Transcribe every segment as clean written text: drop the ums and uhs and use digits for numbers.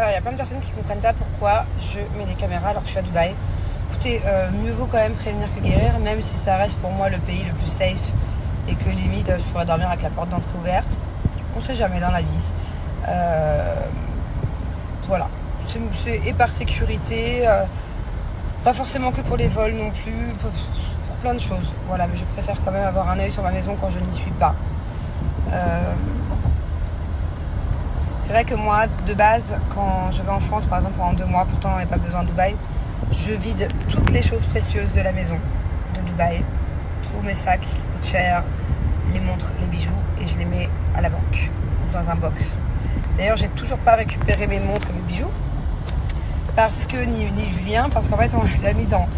Alors, il y a plein de personnes qui ne comprennent pas pourquoi je mets des caméras alors que je suis à Dubaï. Écoutez, mieux vaut quand même prévenir que guérir, même si ça reste pour moi le pays le plus safe et que limite je pourrais dormir avec la porte d'entrée ouverte. On sait jamais dans la vie. Voilà. Et par sécurité, pas forcément que pour les vols non plus, pour plein de choses. Voilà, mais je préfère quand même avoir un œil sur ma maison quand je n'y suis pas. C'est vrai que moi, de base, quand je vais en France, par exemple pendant 2 mois, pourtant il n'y a pas besoin de Dubaï, je vide toutes les choses précieuses de la maison de Dubaï, tous mes sacs qui coûtent cher, les montres, les bijoux, et je les mets à la banque, dans un box. D'ailleurs, j'ai toujours pas récupéré mes montres et mes bijoux, parce que ni Julien, parce qu'en fait on les a mis dans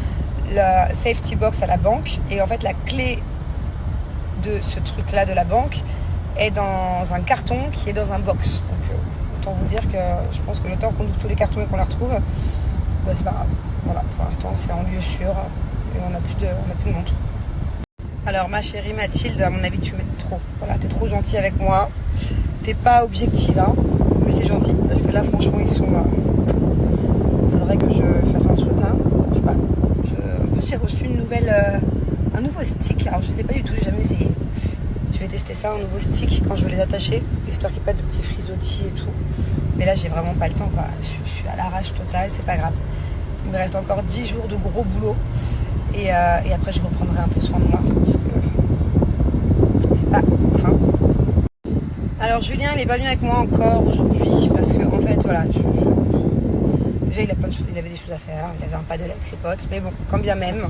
la safety box à la banque, et en fait la clé de ce truc-là de la banque est dans un carton qui est dans un box. Donc autant vous dire que je pense que le temps qu'on ouvre tous les cartons et qu'on les retrouve, bah, c'est pas grave. Voilà, pour l'instant c'est en lieu sûr et on n'a plus de montre. Alors ma chérie Mathilde, à mon avis tu m'aimes trop. Voilà, t'es trop gentille avec moi. T'es pas objective, hein, mais c'est gentil. Parce que là franchement ils sont... faudrait que je fasse un truc là. Je sais pas. En plus j'ai reçu un nouveau stick. Alors je sais pas du tout, j'ai jamais essayé. Je vais tester ça, un nouveau stick quand je veux les attacher, histoire qu'il n'y ait pas de petits frisottis et tout. Mais là j'ai vraiment pas le temps quoi. Je suis à l'arrache totale, c'est pas grave. Il me reste encore 10 jours de gros boulot. Et après je reprendrai un peu soin de moi. Parce que c'est pas fin. Alors Julien il est pas venu avec moi encore aujourd'hui. Parce que en fait voilà, déjà il a plein de choses, il avait des choses à faire. Il avait un paddle avec ses potes. Mais bon, quand bien même,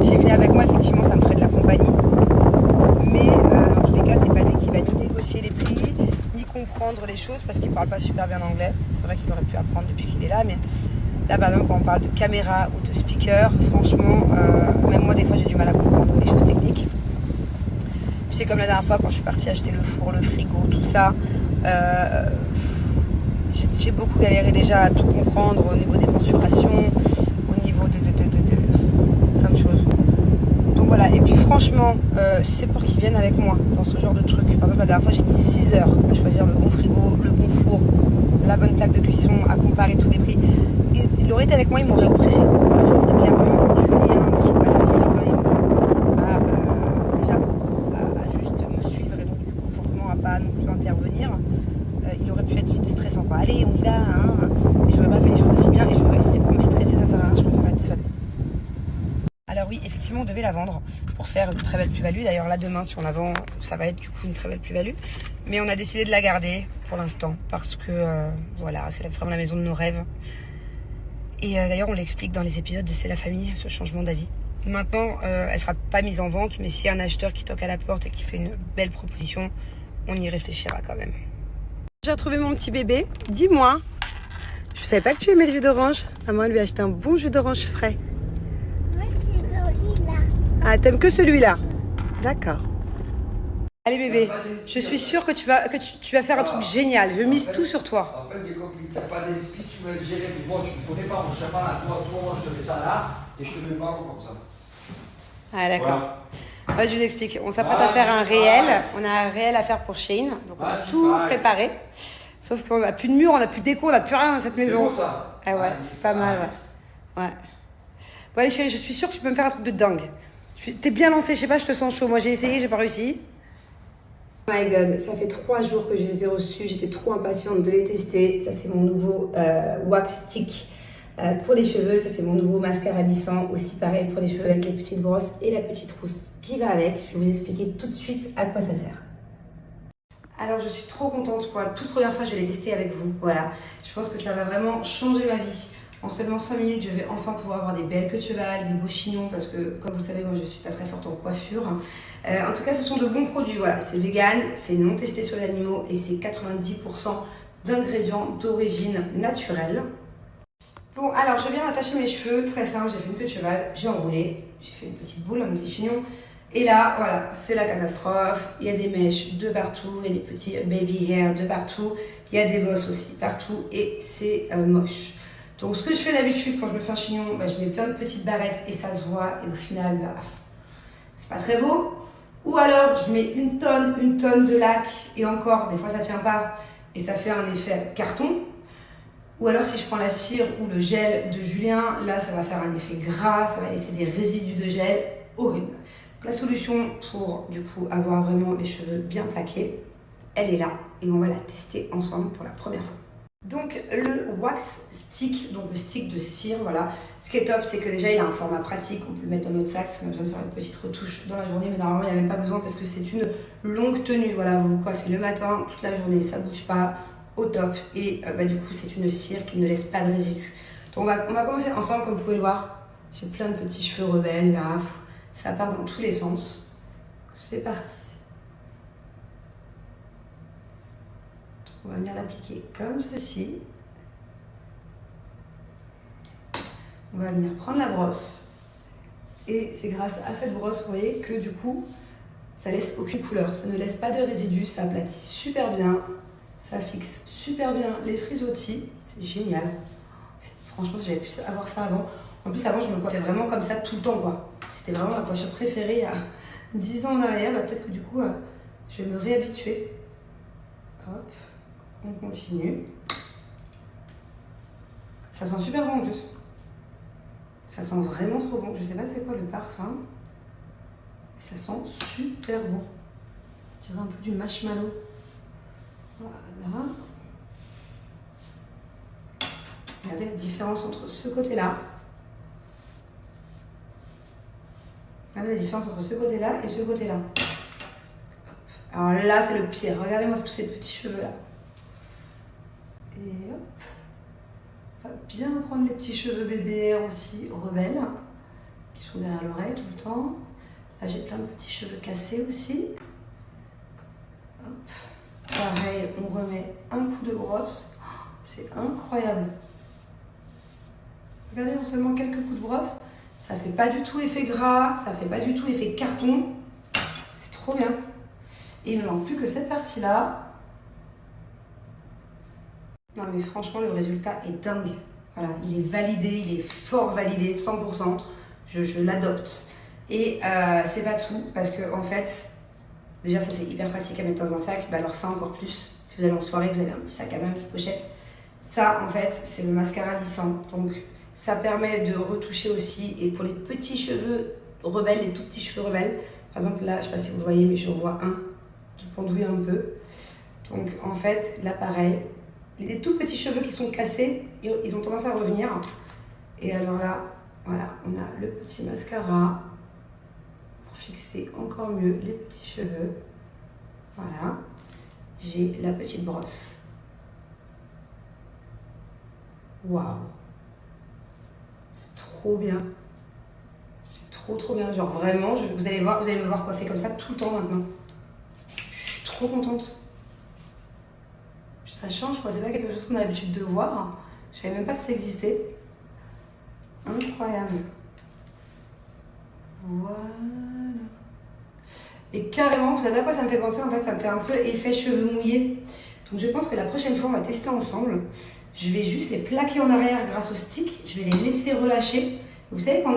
s'il venait avec moi effectivement ça me ferait de la compagnie. Mais en tous les cas, c'est pas lui qui va ni négocier les prix, ni comprendre les choses parce qu'il parle pas super bien anglais. C'est vrai qu'il aurait pu apprendre depuis qu'il est là, mais là, par exemple, quand on parle de caméra ou de speaker, franchement, même moi, des fois, j'ai du mal à comprendre les choses techniques. Puis c'est comme la dernière fois quand je suis partie acheter le four, le frigo, tout ça. J'ai beaucoup galéré déjà à tout comprendre au niveau des mensurations, au niveau de plein de choses. Donc voilà, et puis franchement, c'est pour qu'ils viennent avec moi dans ce genre de truc. Par exemple, la dernière fois, j'ai mis 6 heures à choisir le bon frigo, le bon four, la bonne plaque de cuisson, à comparer tous les prix. Il aurait été avec moi, il m'aurait oppressé. Je me dis clairement, Julien, qui passe 6 heures dans les mots, déjà à juste me suivre et donc du coup, forcément, à pas non plus intervenir. Il aurait pu être vite stressant, quoi. Allez, on y va, hein. Et j'aurais pas fait les choses aussi bien et si c'est pour me stresser, ça sert à rien, je préfère être seule. Alors oui, effectivement, on devait la vendre pour faire une très belle plus-value. D'ailleurs, là, demain, si on la vend, ça va être du coup une très belle plus-value. Mais on a décidé de la garder pour l'instant parce que, voilà, c'est vraiment la maison de nos rêves. Et d'ailleurs, on l'explique dans les épisodes de C'est la famille, ce changement d'avis. Maintenant, elle sera pas mise en vente, mais s'il y a un acheteur qui toque à la porte et qui fait une belle proposition, on y réfléchira quand même. J'ai retrouvé mon petit bébé. Dis-moi, je savais pas que tu aimais le jus d'orange. Maman lui a acheté un bon jus d'orange frais. Ah, t'aimes que celui-là? D'accord. Allez bébé, je suis sûre que tu vas faire un truc génial. Je mise tout sur toi. En fait, j'ai compris que tu n'as pas d'esprit, tu me laisses gérer. Mais bon, tu me connais pas, je ne sais pas là, toi, moi, je te mets ça là, et je te mets pas comme ça. Ah d'accord. Voilà. Je vous explique. On s'apprête à faire un réel. On a un réel à faire pour Shein. Donc on a tout préparé. Sauf qu'on n'a plus de mur, on n'a plus de déco, on n'a plus rien dans cette maison. C'est bon ça. Ah ouais, c'est pas mal, ouais. Bon allez chérie, je suis sûre que tu peux me faire un truc de dingue. T'es bien lancée, je sais pas, je te sens chaud. Moi j'ai essayé, j'ai pas réussi. Oh my god, ça fait 3 jours que je les ai reçus, j'étais trop impatiente de les tester. Ça c'est mon nouveau wax stick pour les cheveux, ça c'est mon nouveau mascara lissant, aussi pareil pour les cheveux avec les petites brosses et la petite rousse qui va avec. Je vais vous expliquer tout de suite à quoi ça sert. Alors je suis trop contente, pour la toute première fois je vais les tester avec vous, voilà. Je pense que ça va vraiment changer ma vie. En seulement 5 minutes, je vais enfin pouvoir avoir des belles queues de cheval, des beaux chignons, parce que, comme vous le savez, moi je suis pas très forte en coiffure. En tout cas, ce sont de bons produits, voilà. C'est vegan, c'est non testé sur les animaux et c'est 90% d'ingrédients d'origine naturelle. Bon, alors je viens d'attacher mes cheveux, très simple, j'ai fait une queue de cheval, j'ai enroulé, j'ai fait une petite boule, un petit chignon. Et là, voilà, c'est la catastrophe. Il y a des mèches de partout, il y a des petits baby hair de partout, il y a des bosses aussi partout et c'est moche. Donc ce que je fais d'habitude quand je me fais un chignon, bah, je mets plein de petites barrettes et ça se voit et au final, bah, c'est pas très beau. Ou alors je mets une tonne de lac et encore, des fois ça tient pas et ça fait un effet carton. Ou alors si je prends la cire ou le gel de Julien, là ça va faire un effet gras, ça va laisser des résidus de gel horribles. La solution pour du coup avoir vraiment les cheveux bien plaqués, elle est là et on va la tester ensemble pour la première fois. Donc le wax stick, donc le stick de cire, voilà. Ce qui est top, c'est que déjà il a un format pratique, on peut le mettre dans notre sac si on a besoin de faire une petite retouche dans la journée, mais normalement il n'y a même pas besoin parce que c'est une longue tenue, voilà, vous vous coiffez le matin, toute la journée, ça bouge pas, au top, et du coup c'est une cire qui ne laisse pas de résidus. Donc on va commencer ensemble, comme vous pouvez le voir, j'ai plein de petits cheveux rebelles là, ça part dans tous les sens, c'est parti. On va venir l'appliquer comme ceci. On va venir prendre la brosse. Et c'est grâce à cette brosse, vous voyez, que du coup, ça laisse aucune couleur. Ça ne laisse pas de résidus, ça aplatit super bien. Ça fixe super bien les frisottis. C'est génial. Franchement, si j'avais pu avoir ça avant. En plus, avant, je me coiffais vraiment comme ça tout le temps, quoi. C'était vraiment ma coiffure préférée il y a 10 ans en arrière. Peut-être que du coup, je vais me réhabituer. Hop. On continue. Ça sent super bon en plus. Ça sent vraiment trop bon. Je sais pas c'est quoi le parfum. Mais ça sent super bon. Je dirais un peu du marshmallow. Voilà. Regardez la différence entre ce côté-là. Regardez la différence entre ce côté-là et ce côté-là. Alors là, c'est le pire. Regardez-moi tous ces petits cheveux-là. Et hop, on va bien prendre les petits cheveux bébés aussi rebelles qui sont derrière l'oreille tout le temps. Là j'ai plein de petits cheveux cassés aussi. Hop. Pareil, on remet un coup de brosse. Oh, c'est incroyable. Regardez, en seulement quelques coups de brosse, ça fait pas du tout effet gras, ça fait pas du tout effet carton. C'est trop bien. Et il me manque plus que cette partie-là. Non mais franchement le résultat est dingue. Voilà, il est validé, il est fort validé, 100%. Je l'adopte. Et c'est pas tout, parce que en fait, déjà ça c'est hyper pratique à mettre dans un sac, alors ça encore plus. Si vous allez en soirée, vous avez un petit sac à main, une petite pochette. Ça en fait, c'est le mascara lissant. Donc ça permet de retoucher aussi, et pour les petits cheveux rebelles, les tout petits cheveux rebelles, par exemple là, je sais pas si vous le voyez, mais je vois un qui pendouille un peu. Donc en fait, là pareil, les tout petits cheveux qui sont cassés, ils ont tendance à revenir. Et alors là, voilà, on a le petit mascara pour fixer encore mieux les petits cheveux. Voilà, j'ai la petite brosse. Waouh, c'est trop bien. C'est trop bien. Genre vraiment, vous allez me voir coiffer comme ça tout le temps maintenant. Je suis trop contente. Ça change, quoi. C'est pas quelque chose qu'on a l'habitude de voir. Je savais même pas que ça existait. Incroyable. Voilà. Et carrément, vous savez à quoi ça me fait penser? En fait, ça me fait un peu effet cheveux mouillés. Donc je pense que la prochaine fois, on va tester ensemble. Je vais juste les plaquer en arrière grâce au stick. Je vais les laisser relâcher. Vous savez, quand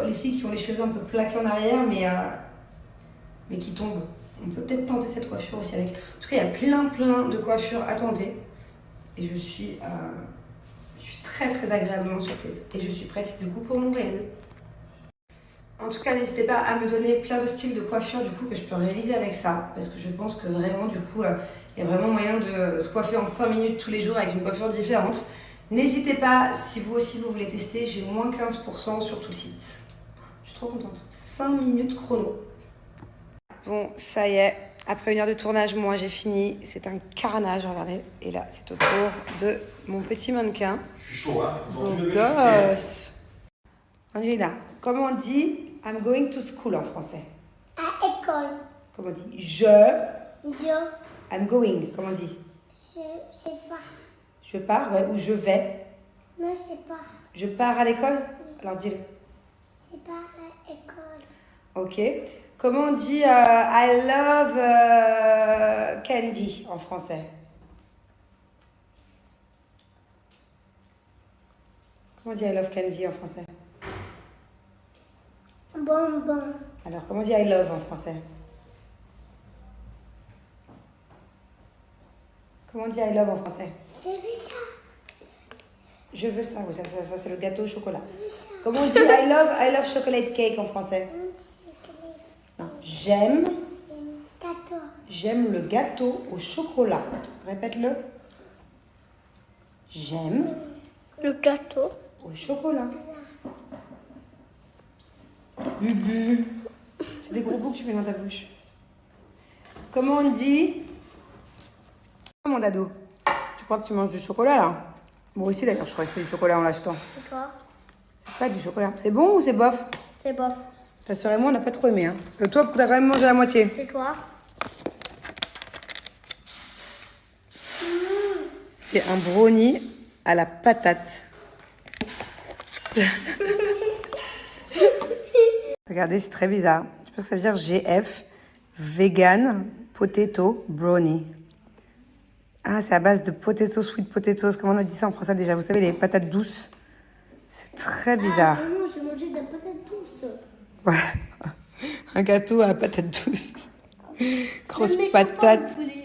les filles qui ont les cheveux un peu plaqués en arrière, mais qui tombent. On peut peut-être tenter cette coiffure aussi avec. En tout cas, il y a plein de coiffures à tenter. Et je suis très agréablement surprise. Et je suis prête du coup pour mon réel. En tout cas, n'hésitez pas à me donner plein de styles de coiffure du coup que je peux réaliser avec ça. Parce que je pense que vraiment du coup, il y a vraiment moyen de se coiffer en 5 minutes tous les jours avec une coiffure différente. N'hésitez pas, si vous aussi vous voulez tester, j'ai moins 15% sur tout le site. Je suis trop contente. 5 minutes chrono. Bon, ça y est, après 1 heure de tournage, moi j'ai fini. C'est un carnage, regardez. Et là, c'est au tour de mon petit mannequin. Je suis chaud, hein. Beau gosse. Angela, comment on dit I'm going to school en français? À école. Comment on dit je? I'm going, comment on dit? Je sais pas. Je pars, ouais, ou je vais? Non, je sais pas. Je pars à l'école? Alors dis-le. C'est pas à école. Ok. Comment on dit I love candy en français? Comment on dit I love candy en français? Bonbon. Alors, comment on dit I love en français? Comment on dit I love en français? C'est ça. Je veux ça, oui, ça c'est le gâteau au chocolat. Comment on dit I love chocolate cake en français? Non, j'aime le gâteau au chocolat. Répète-le. J'aime Le gâteau. au chocolat. Bubu. C'est des gros bouts que tu mets dans ta bouche. Comment on dit? Mon dado, tu crois que tu manges du chocolat là? Moi aussi d'ailleurs, je crois que c'est du chocolat en l'achetant. C'est quoi? C'est pas du chocolat. C'est bon ou c'est bof? C'est bof. Ta soeur et moi, on n'a pas trop aimé. Hein. Et toi, t'as quand même mangé la moitié. C'est quoi? C'est un brownie à la patate. Regardez, c'est très bizarre. Je pense que ça veut dire GF, vegan, potato, brownie. Ah, c'est à base de potato, sweet potatoes. Comment on a dit ça en français déjà? Vous savez, les patates douces. C'est très bizarre. Ah non, j'ai mangé des patates douces. Ouais. Un gâteau à patates douces. Grosse Mes patate. copains voulaient